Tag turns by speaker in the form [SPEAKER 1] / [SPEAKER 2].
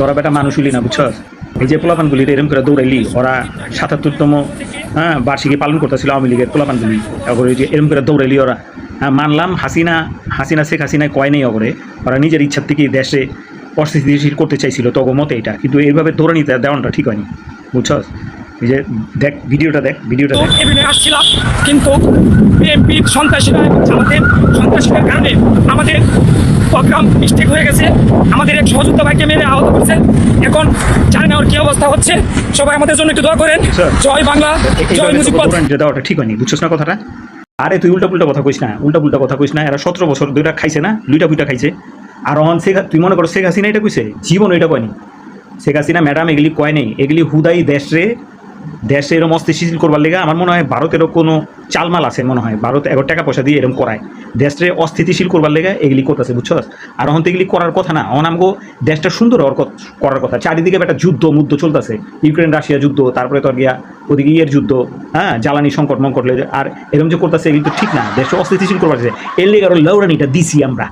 [SPEAKER 1] তোরা বেটা মানুষ হইলি না বুঝছস। এই যে পোলাপানগুলি এরম করে দৌড়াইলি, ওরা ৭৭তম বার্ষিকী পালন করতেছিল আওয়ামী লীগের পোলাপানগুলি, ওই যে এরম করে দৌড়াইলি ওরা। হ্যাঁ মানলাম হাসিনা শেখ হাসিনায় কয় নেই ওরে, ওরা নিজের ইচ্ছার থেকেই দেশে অস্থিতিশীল করতে চাইছিল তগো মতে এটা, কিন্তু এইভাবে ধরে নিতে দেওয়ানটা ঠিক হয়নি বুঝছস। এই যে দেখ ভিডিওটা দেখ
[SPEAKER 2] আসছিলাম, কিন্তু বিএনপির সন্ত্রাসীরা এবং জামাতের সন্ত্রাসীদের কারণে আমাদের প্রোগ্রাম মিস্টেক হয়ে গেছে। আমাদের এক সহযোদ্ধা ভাইকে মেরে আহত করছে। এখন জানি না ওর কি অবস্থা হচ্ছে। সবাই আমাদের জন্য একটু দোয়া করেন। জয় বাংলা, জয় মুজিববাদ।
[SPEAKER 1] দেওয়াটা ঠিক হয়নি বুঝছস না কথাটা। আরে তুই উল্টা পুল্টা কথা কইস না, এরা 17 বছর দুইটা খাইছে না, লুইটা পুইটা খাইছে। আর অন তুই মনে করো শেখ হাসিনা এটা কইছে, জীবন এটা কয়নি। শেখ হাসিনা ম্যাডাম এগুলি কয় নেই, এগুলি হুদাই দেশে এরকম অস্থিতিশীল করবার লেগে আমার মনে হয় ভারতেরও কোনো চালমাল আছে, মনে হয় ভারত এগো টাকা পয়সা দিয়ে এরকম করায় দেশে অস্থিতিশীল করবার লেগে এগুলি করতেছে বুঝছস। আর অহন তো এগুলি করার কথা না, অন আমগো দেশটা সুন্দর করার কথা। চারিদিকে একটা যুদ্ধ চলতেছে, ইউক্রেন রাশিয়া যুদ্ধ, তারপরে তো গিয়া ওদিকে ইয়ের যুদ্ধ, হ্যাঁ জ্বালানি সংকট মঙ্কট, আর এরকম যে করতেছে এগুলি তো ঠিক না, দেশে অস্থিতিশীল করবার এর লেগে আরো লৌড়ানিটা দিছি আমরা।